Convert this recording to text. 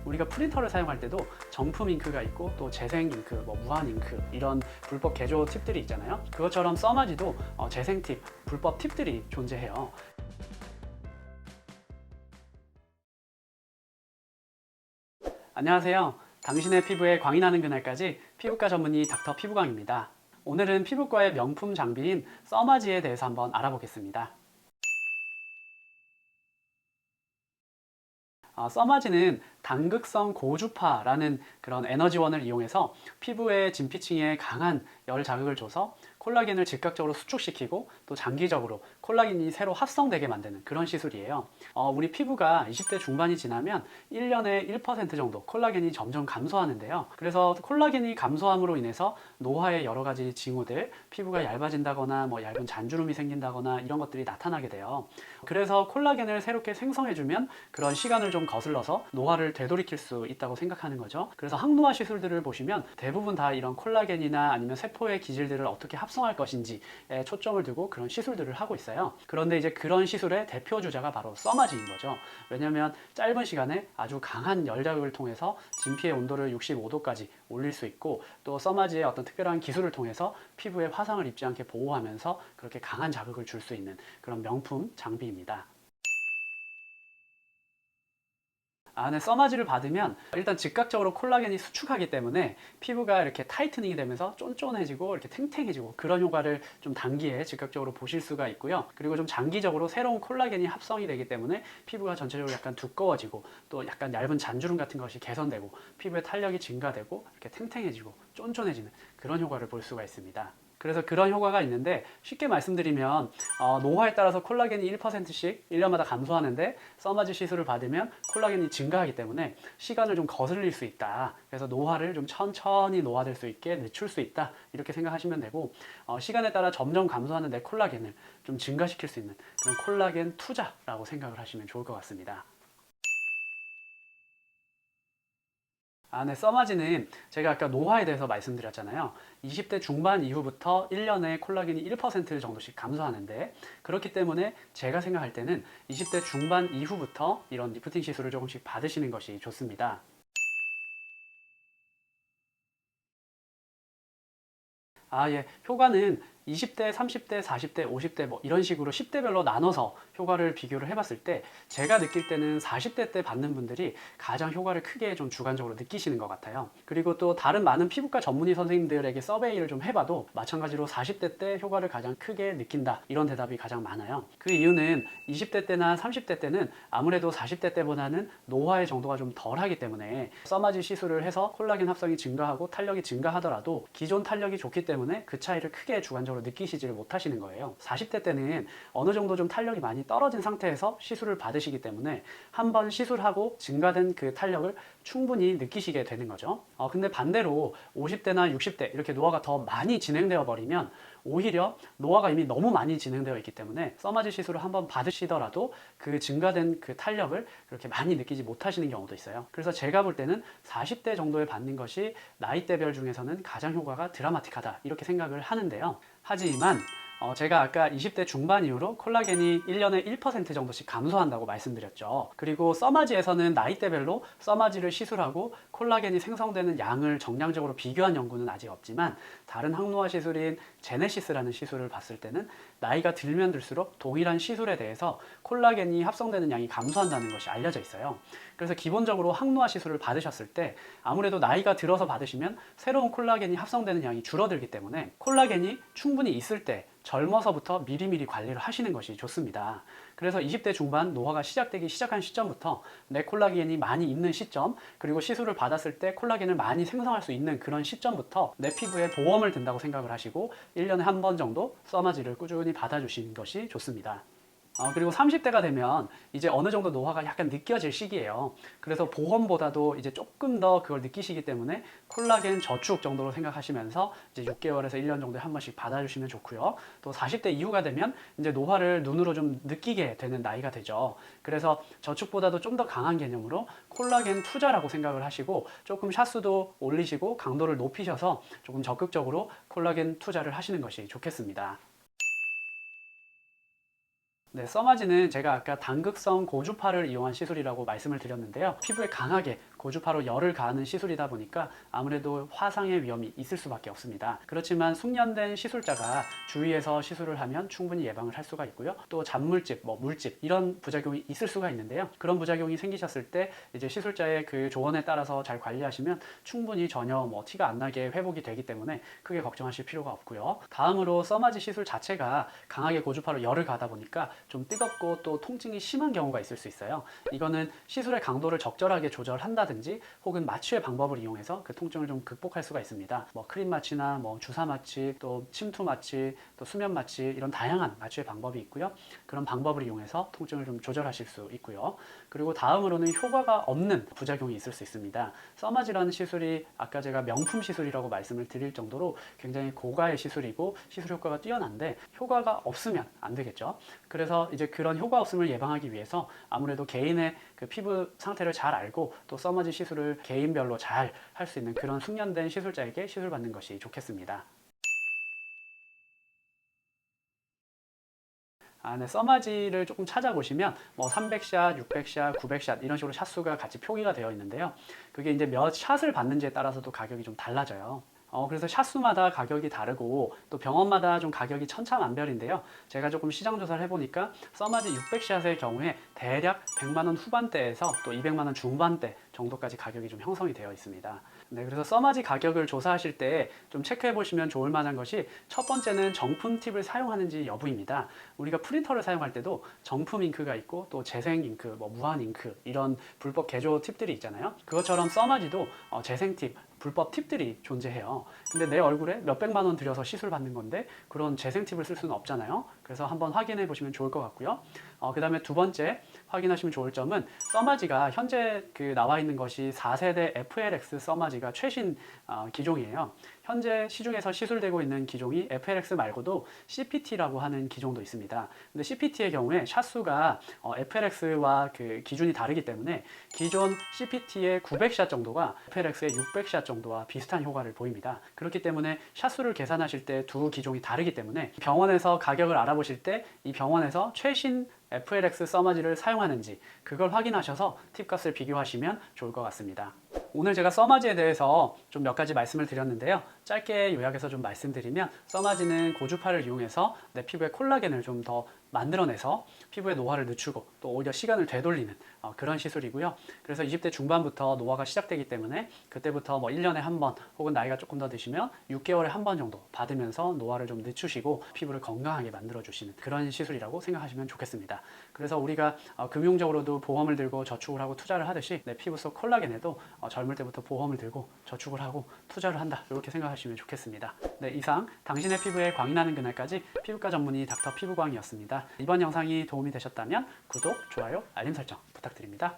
우리가 프린터를 사용할 때도 정품 잉크가 있고 또 재생 잉크, 무한 잉크 이런 불법 개조 팁들이 있잖아요. 그것처럼 써마지도 재생 팁, 불법 팁들이 존재해요. 안녕하세요. 당신의 피부에 광이 나는 그날까지 피부과 전문의 닥터 피부광입니다. 오늘은 피부과의 명품 장비인 써마지에 대해서 한번 알아보겠습니다. 써마지는 당극성 고주파라는 그런 에너지원을 이용해서 피부의 진피층에 강한 열 자극을 줘서 콜라겐을 즉각적으로 수축시키고 또 장기적으로 콜라겐이 새로 합성되게 만드는 그런 시술이에요. 우리 피부가 20대 중반이 지나면 1년에 1% 정도 콜라겐이 점점 감소하는데요. 그래서 콜라겐이 감소함으로 인해서 노화의 여러 가지 징후들, 피부가 얇아진다거나 얇은 잔주름이 생긴다거나 이런 것들이 나타나게 돼요. 그래서 콜라겐을 새롭게 생성해주면 그런 시간을 좀 거슬러서 노화를 되돌이킬 수 있다고 생각하는 거죠. 그래서 항노화 시술들을 보시면 대부분 다 이런 콜라겐이나 아니면 세포의 기질들을 어떻게 합성할 것인지에 초점을 두고 그런 시술들을 하고 있어요. 그런데 이제 그런 시술의 대표 주자가 바로 써마지인 거죠. 왜냐하면 짧은 시간에 아주 강한 열 자극을 통해서 진피의 온도를 65도까지 올릴 수 있고 또 써마지의 어떤 특별한 기술을 통해서 피부에 화상을 입지 않게 보호하면서 그렇게 강한 자극을 줄 수 있는 그런 명품 장비입니다. 네, 써마지를 받으면 일단 즉각적으로 콜라겐이 수축하기 때문에 피부가 이렇게 타이트닝이 되면서 쫀쫀해지고 이렇게 탱탱해지고 그런 효과를 좀 단기에 즉각적으로 보실 수가 있고요. 그리고 좀 장기적으로 새로운 콜라겐이 합성이 되기 때문에 피부가 전체적으로 약간 두꺼워지고 또 약간 얇은 잔주름 같은 것이 개선되고 피부의 탄력이 증가되고 이렇게 탱탱해지고 쫀쫀해지는 그런 효과를 볼 수가 있습니다. 그래서 그런 효과가 있는데 쉽게 말씀드리면 노화에 따라서 콜라겐이 1%씩 1년마다 감소하는데 써마지 시술을 받으면 콜라겐이 증가하기 때문에 시간을 좀 거슬릴 수 있다. 그래서 노화를 좀 천천히 노화될 수 있게 늦출 수 있다. 이렇게 생각하시면 되고 시간에 따라 점점 감소하는 내 콜라겐을 좀 증가시킬 수 있는 그런 콜라겐 투자라고 생각을 하시면 좋을 것 같습니다. 네, 써마지는 제가 아까 노화에 대해서 말씀드렸잖아요. 20대 중반 이후부터 1년에 콜라겐이 1% 정도씩 감소하는데 그렇기 때문에 제가 생각할 때는 20대 중반 이후부터 이런 리프팅 시술을 조금씩 받으시는 것이 좋습니다. 예. 효과는 20대, 30대, 40대, 50대 이런 식으로 10대별로 나눠서 효과를 비교를 해봤을 때 제가 느낄 때는 40대 때 받는 분들이 가장 효과를 크게 좀 주관적으로 느끼시는 것 같아요. 그리고 또 다른 많은 피부과 전문의 선생님들에게 서베이를 좀 해봐도 마찬가지로 40대 때 효과를 가장 크게 느낀다 이런 대답이 가장 많아요. 그 이유는 20대 때나 30대 때는 아무래도 40대 때보다는 노화의 정도가 좀 덜하기 때문에 써마지 시술을 해서 콜라겐 합성이 증가하고 탄력이 증가하더라도 기존 탄력이 좋기 때문에 그 차이를 크게 주관적으로 느끼시지를 못하시는 거예요. 40대 때는 어느 정도 좀 탄력이 많이 떨어진 상태에서 시술을 받으시기 때문에 한번 시술하고 증가된 그 탄력을 충분히 느끼시게 되는 거죠. 근데 반대로 50대나 60대 이렇게 노화가 더 많이 진행되어 버리면 오히려 노화가 이미 너무 많이 진행되어 있기 때문에 써마지 시술을 한번 받으시더라도 그 증가된 그 탄력을 그렇게 많이 느끼지 못하시는 경우도 있어요. 그래서 제가 볼 때는 40대 정도에 받는 것이 나이대별 중에서는 가장 효과가 드라마틱하다 이렇게 생각을 하는데요. 하지만 제가 아까 20대 중반 이후로 콜라겐이 1년에 1% 정도씩 감소한다고 말씀드렸죠. 그리고 써마지에서는 나이대별로 써마지를 시술하고 콜라겐이 생성되는 양을 정량적으로 비교한 연구는 아직 없지만 다른 항노화 시술인 제네시스라는 시술을 봤을 때는 나이가 들면 들수록 동일한 시술에 대해서 콜라겐이 합성되는 양이 감소한다는 것이 알려져 있어요. 그래서 기본적으로 항노화 시술을 받으셨을 때 아무래도 나이가 들어서 받으시면 새로운 콜라겐이 합성되는 양이 줄어들기 때문에 콜라겐이 충분히 있을 때 젊어서부터 미리미리 관리를 하시는 것이 좋습니다. 그래서 20대 중반 노화가 시작되기 시작한 시점부터 내 콜라겐이 많이 있는 시점 그리고 시술을 받았을 때 콜라겐을 많이 생성할 수 있는 그런 시점부터 내 피부에 보험을 든다고 생각을 하시고 1년에 한 번 정도 써마지를 꾸준히 받아주시는 것이 좋습니다. 그리고 30대가 되면 이제 어느 정도 노화가 약간 느껴질 시기예요. 그래서 보험보다도 이제 조금 더 그걸 느끼시기 때문에 콜라겐 저축 정도로 생각하시면서 이제 6개월에서 1년 정도에 한 번씩 받아주시면 좋고요. 또 40대 이후가 되면 이제 노화를 눈으로 좀 느끼게 되는 나이가 되죠. 그래서 저축보다도 좀 더 강한 개념으로 콜라겐 투자라고 생각을 하시고 조금 샷수도 올리시고 강도를 높이셔서 조금 적극적으로 콜라겐 투자를 하시는 것이 좋겠습니다. 네, 써마지는 제가 아까 당극성 고주파를 이용한 시술이라고 말씀을 드렸는데요. 피부에 강하게 고주파로 열을 가하는 시술이다 보니까 아무래도 화상의 위험이 있을 수밖에 없습니다. 그렇지만 숙련된 시술자가 주위에서 시술을 하면 충분히 예방을 할 수가 있고요. 또 잔물집, 물집 이런 부작용이 있을 수가 있는데요. 그런 부작용이 생기셨을 때 이제 시술자의 그 조언에 따라서 잘 관리하시면 충분히 전혀 티가 안 나게 회복이 되기 때문에 크게 걱정하실 필요가 없고요. 다음으로 써마지 시술 자체가 강하게 고주파로 열을 가하다 보니까 좀 뜨겁고 또 통증이 심한 경우가 있을 수 있어요. 이거는 시술의 강도를 적절하게 조절한다든지 혹은 마취의 방법을 이용해서 그 통증을 좀 극복할 수가 있습니다. 크림 마취나 주사 마취, 또 침투 마취, 또 수면 마취 이런 다양한 마취의 방법이 있고요. 그런 방법을 이용해서 통증을 좀 조절하실 수 있고요. 그리고 다음으로는 효과가 없는 부작용이 있을 수 있습니다. 써마지라는 시술이 아까 제가 명품 시술이라고 말씀을 드릴 정도로 굉장히 고가의 시술이고 시술 효과가 뛰어난데 효과가 없으면 안 되겠죠. 그래서 이제 그런 효과 없음을 예방하기 위해서 아무래도 개인의 그 피부 상태를 잘 알고 또 써마지 시술을 개인별로 잘 할 수 있는 그런 숙련된 시술자에게 시술 받는 것이 좋겠습니다. 네, 써마지를 조금 찾아보시면 300샷, 600샷, 900샷 이런 식으로 샷수가 같이 표기가 되어 있는데요. 그게 이제 몇 샷을 받는지에 따라서도 가격이 좀 달라져요. 그래서 샷수마다 가격이 다르고 또 병원마다 좀 가격이 천차만별인데요. 제가 조금 시장 조사를 해보니까 써마지 600샷의 경우에 대략 100만 원 후반대에서 또 200만 원 중반대 정도까지 가격이 좀 형성이 되어 있습니다. 네, 그래서 써마지 가격을 조사하실 때 좀 체크해 보시면 좋을 만한 것이 첫 번째는 정품 팁을 사용하는지 여부입니다. 우리가 프린터를 사용할 때도 정품 잉크가 있고 또 재생 잉크, 무한 잉크 이런 불법 개조 팁들이 있잖아요. 그것처럼 써마지도 재생 팁, 불법 팁들이 존재해요. 근데 내 얼굴에 몇백만 원 들여서 시술 받는 건데 그런 재생 팁을 쓸 수는 없잖아요. 그래서 한번 확인해 보시면 좋을 것 같고요. 그 다음에 두 번째 확인하시면 좋을 점은 써마지가 현재 나와 있는 것이 4세대 FLX 써마지가 최신 기종이에요. 현재 시중에서 시술되고 있는 기종이 FLX 말고도 CPT라고 하는 기종도 있습니다. 근데 CPT의 경우에 샷수가 FLX와 그 기준이 다르기 때문에 기존 CPT의 900샷 정도가 FLX의 600샷 정도와 비슷한 효과를 보입니다. 그렇기 때문에 샷수를 계산하실 때 두 기종이 다르기 때문에 병원에서 가격을 알아보실 때 이 병원에서 최신 FLX 써마지를 사용하는지 그걸 확인하셔서 팁값을 비교하시면 좋을 것 같습니다. 오늘 제가 써마지에 대해서 좀 몇 가지 말씀을 드렸는데요. 짧게 요약해서 좀 말씀드리면 써마지는 고주파를 이용해서 내 피부에 콜라겐을 좀 더 만들어내서 피부의 노화를 늦추고 또 오히려 시간을 되돌리는 그런 시술이고요. 그래서 20대 중반부터 노화가 시작되기 때문에 그때부터 1년에 한 번 혹은 나이가 조금 더 드시면 6개월에 한 번 정도 받으면서 노화를 좀 늦추시고 피부를 건강하게 만들어주시는 그런 시술이라고 생각하시면 좋겠습니다. 그래서 우리가 금융적으로도 보험을 들고 저축을 하고 투자를 하듯이 내 피부 속 콜라겐에도 젊을 때부터 보험을 들고 저축을 하고 투자를 한다 이렇게 생각하시면 좋겠습니다. 네, 이상 당신의 피부에 광이 나는 그날까지 피부과 전문의 닥터 피부광이었습니다. 이번 영상이 도움이 되셨다면 구독, 좋아요, 알림 설정 부탁드립니다.